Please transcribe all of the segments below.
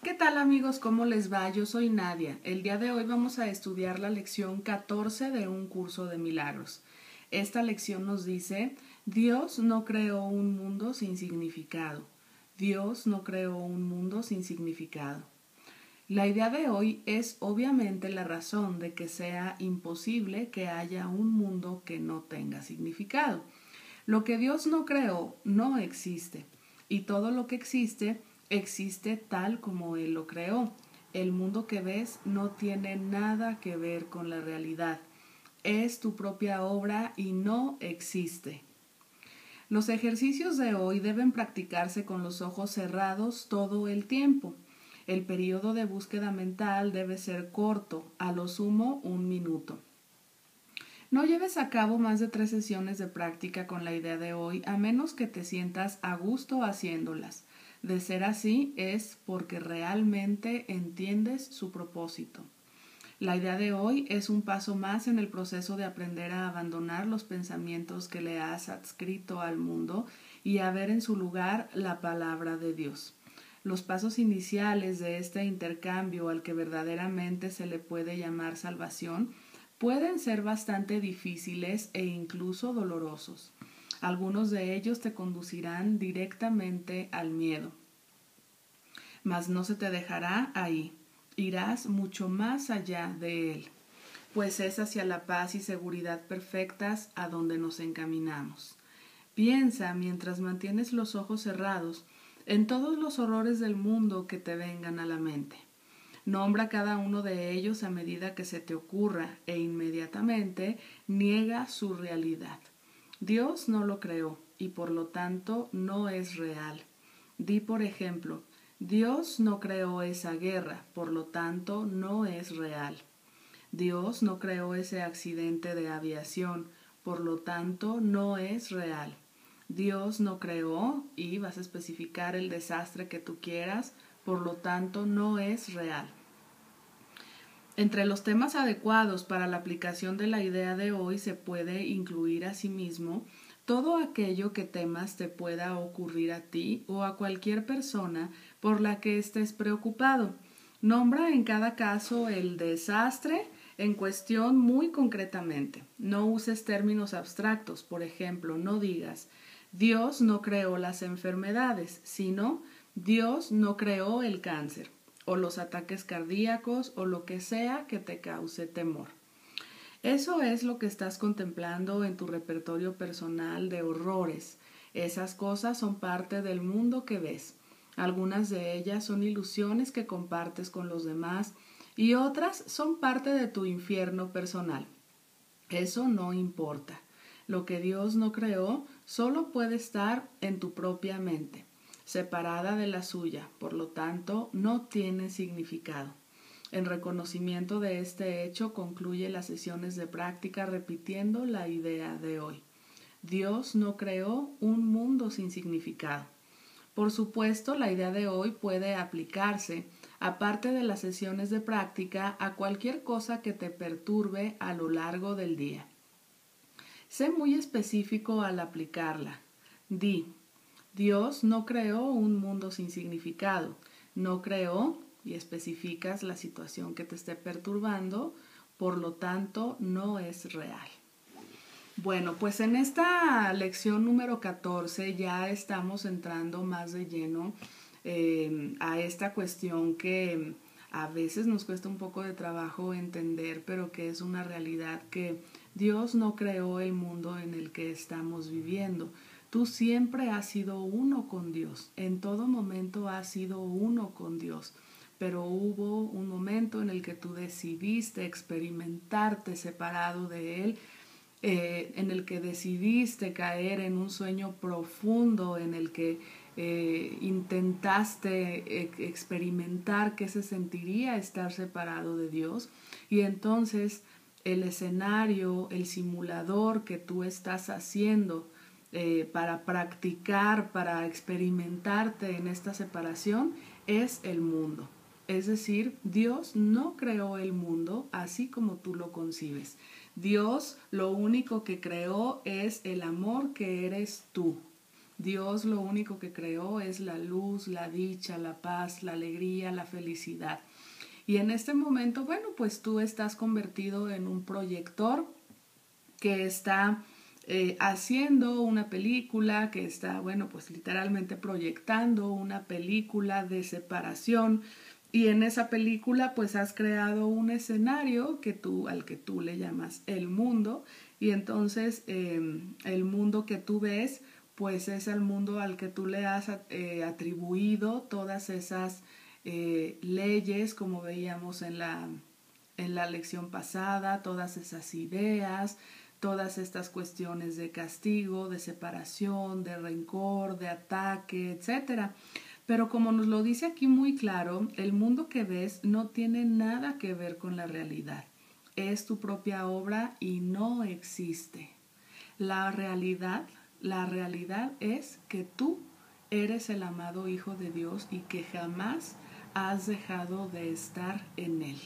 ¿Qué tal amigos? ¿Cómo les va? Yo soy Nadia. El día de hoy vamos a estudiar la lección 14 de un curso de milagros. Esta lección nos dice, Dios no creó un mundo sin significado. Dios no creó un mundo sin significado. La idea de hoy es obviamente la razón de que sea imposible que haya un mundo que no tenga significado. Lo que Dios no creó no existe, y todo lo que existe existe tal como Él lo creó. El mundo que ves no tiene nada que ver con la realidad. Es tu propia obra y no existe. Los ejercicios de hoy deben practicarse con los ojos cerrados todo el tiempo. El periodo de búsqueda mental debe ser corto, a lo sumo 1 minuto. No lleves a cabo más de 3 sesiones de práctica con la idea de hoy, a menos que te sientas a gusto haciéndolas. De ser así, es porque realmente entiendes su propósito. La idea de hoy es un paso más en el proceso de aprender a abandonar los pensamientos que le has adscrito al mundo y a ver en su lugar la palabra de Dios. Los pasos iniciales de este intercambio al que verdaderamente se le puede llamar salvación pueden ser bastante difíciles e incluso dolorosos. Algunos de ellos te conducirán directamente al miedo. Mas no se te dejará ahí. Irás mucho más allá de él, pues es hacia la paz y seguridad perfectas a donde nos encaminamos. Piensa, mientras mantienes los ojos cerrados, en todos los horrores del mundo que te vengan a la mente. Nombra cada uno de ellos a medida que se te ocurra e inmediatamente niega su realidad. Dios no lo creó y por lo tanto no es real. Di, por ejemplo, Dios no creó esa guerra, por lo tanto no es real. Dios no creó ese accidente de aviación, por lo tanto no es real. Dios no creó, y vas a especificar el desastre que tú quieras, por lo tanto no es real. Entre los temas adecuados para la aplicación de la idea de hoy se puede incluir asimismo todo aquello que temas te pueda ocurrir a ti o a cualquier persona por la que estés preocupado. Nombra en cada caso el desastre en cuestión muy concretamente. No uses términos abstractos. Por ejemplo, no digas Dios no creó las enfermedades, sino Dios no creó el cáncer o los ataques cardíacos o lo que sea que te cause temor. Eso es lo que estás contemplando en tu repertorio personal de horrores. Esas cosas son parte del mundo que ves. Algunas de ellas son ilusiones que compartes con los demás y otras son parte de tu infierno personal. Eso no importa. Lo que Dios no creó solo puede estar en tu propia mente, separada de la suya, por lo tanto no tiene significado. En reconocimiento de este hecho concluye las sesiones de práctica repitiendo la idea de hoy. Dios no creó un mundo sin significado. Por supuesto, la idea de hoy puede aplicarse, aparte de las sesiones de práctica, a cualquier cosa que te perturbe a lo largo del día. Sé muy específico al aplicarla. Di, Dios no creó un mundo sin significado. No creó, y especificas la situación que te esté perturbando, por lo tanto no es real. Bueno, pues en esta lección número 14 ya estamos entrando más de lleno a esta cuestión que a veces nos cuesta un poco de trabajo entender, pero que es una realidad que Dios no creó el mundo en el que estamos viviendo. Tú siempre has sido uno con Dios, en todo momento has sido uno con Dios, pero hubo un momento en el que tú decidiste experimentarte separado de Él, en el que decidiste caer en un sueño profundo, en el que intentaste experimentar qué se sentiría estar separado de Dios, y entonces el escenario, el simulador que tú estás haciendo para practicar, para experimentarte en esta separación, es el mundo. Es decir, Dios no creó el mundo así como tú lo concibes. Dios lo único que creó es el amor que eres tú. Dios lo único que creó es la luz, la dicha, la paz, la alegría, la felicidad. Y en este momento, bueno, pues tú estás convertido en un proyector que está haciendo una película, que está, bueno, pues literalmente proyectando una película de separación. Y en esa película pues has creado un escenario al que tú le llamas el mundo. Y entonces el mundo que tú ves pues es el mundo al que tú le has atribuido todas esas leyes, como veíamos en la lección pasada, todas esas ideas, todas estas cuestiones de castigo, de separación, de rencor, de ataque, etcétera. Pero como nos lo dice aquí muy claro, el mundo que ves no tiene nada que ver con la realidad. Es tu propia obra y no existe. La realidad es que tú eres el amado Hijo de Dios y que jamás has dejado de estar en Él.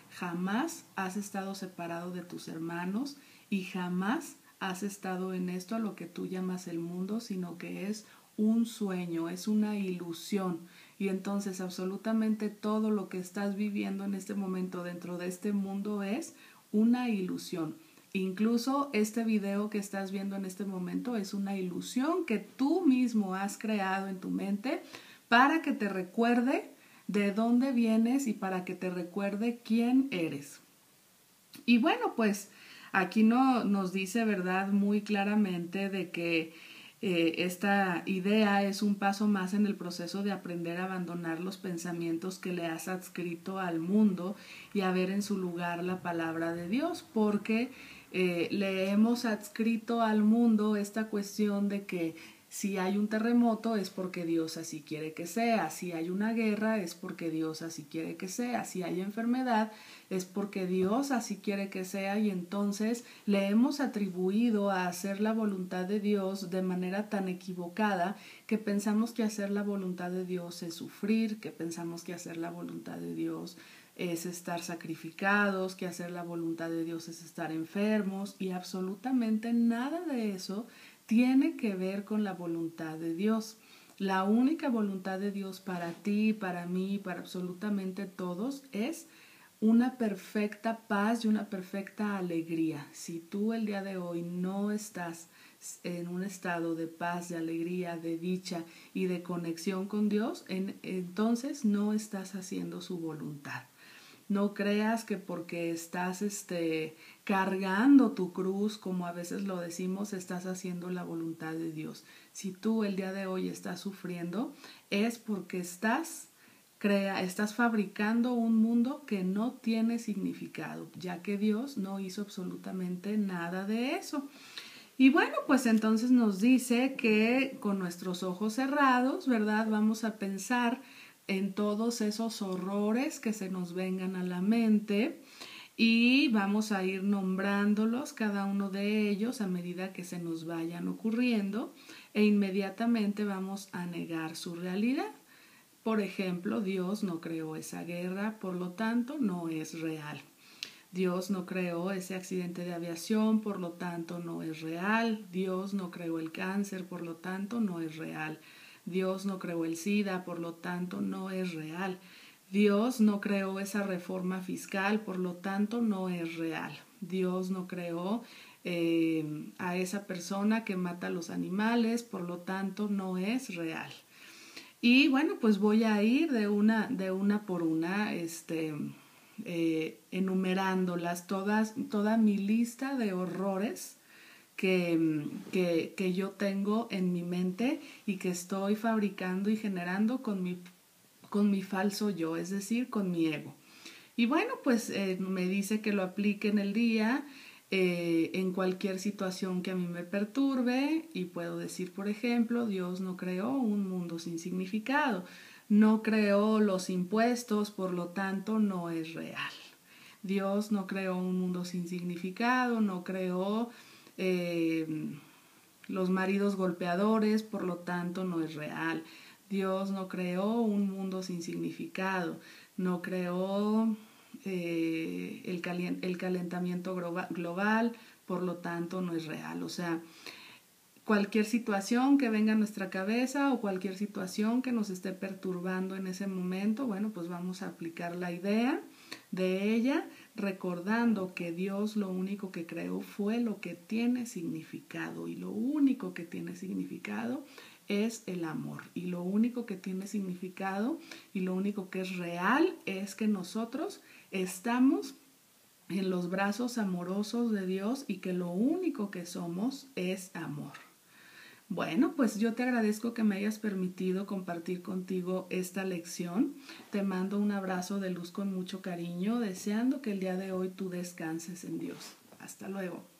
Jamás has estado separado de tus hermanos y jamás has estado en esto a lo que tú llamas el mundo, sino que es un sueño, es una ilusión. Y entonces absolutamente todo lo que estás viviendo en este momento dentro de este mundo es una ilusión. Incluso este video que estás viendo en este momento es una ilusión que tú mismo has creado en tu mente para que te recuerde de dónde vienes y para que te recuerde quién eres. Y bueno, pues aquí nos dice, ¿verdad?, muy claramente de que esta idea es un paso más en el proceso de aprender a abandonar los pensamientos que le has adscrito al mundo y a ver en su lugar la palabra de Dios, porque le hemos adscrito al mundo esta cuestión de que si hay un terremoto es porque Dios así quiere que sea, si hay una guerra es porque Dios así quiere que sea, si hay enfermedad es porque Dios así quiere que sea, y entonces le hemos atribuido a hacer la voluntad de Dios de manera tan equivocada que pensamos que hacer la voluntad de Dios es sufrir, que pensamos que hacer la voluntad de Dios es estar sacrificados, que hacer la voluntad de Dios es estar enfermos, y absolutamente nada de eso tiene que ver con la voluntad de Dios. La única voluntad de Dios para ti, para mí, para absolutamente todos es una perfecta paz y una perfecta alegría. Si tú el día de hoy no estás en un estado de paz, de alegría, de dicha y de conexión con Dios, entonces no estás haciendo su voluntad. No creas que porque estás cargando tu cruz, como a veces lo decimos, estás haciendo la voluntad de Dios. Si tú el día de hoy estás sufriendo, es porque estás fabricando un mundo que no tiene significado, ya que Dios no hizo absolutamente nada de eso. Y bueno, pues entonces nos dice que con nuestros ojos cerrados, ¿verdad?, vamos a pensar en todos esos horrores que se nos vengan a la mente y vamos a ir nombrándolos, cada uno de ellos, a medida que se nos vayan ocurriendo, e inmediatamente vamos a negar su realidad. Por ejemplo, Dios no creó esa guerra, por lo tanto no es real. Dios no creó ese accidente de aviación, por lo tanto no es real. Dios no creó el cáncer, por lo tanto no es real. Dios no creó el SIDA, por lo tanto no es real. Dios no creó esa reforma fiscal, por lo tanto no es real. Dios no creó a esa persona que mata a los animales, por lo tanto no es real. Y bueno, pues voy a ir de una por una, enumerándolas toda mi lista de horrores que yo tengo en mi mente y que estoy fabricando y generando con mi falso yo, es decir, con mi ego. Y bueno, pues me dice que lo aplique en el día, en cualquier situación que a mí me perturbe, y puedo decir, por ejemplo, Dios no creó un mundo sin significado, no creó los impuestos, por lo tanto no es real. Dios no creó un mundo sin significado, no creó los maridos golpeadores, por lo tanto no es real. Dios no creó un mundo sin significado, no creó el calentamiento global, por lo tanto no es real. O sea, cualquier situación que venga a nuestra cabeza o cualquier situación que nos esté perturbando en ese momento, bueno, pues vamos a aplicar la idea de ella, recordando que Dios lo único que creó fue lo que tiene significado, y lo único que tiene significado es el amor, y lo único que tiene significado y lo único que es real es que nosotros estamos en los brazos amorosos de Dios y que lo único que somos es amor. Bueno, pues yo te agradezco que me hayas permitido compartir contigo esta lección. Te mando un abrazo de luz con mucho cariño, deseando que el día de hoy tú descanses en Dios. Hasta luego.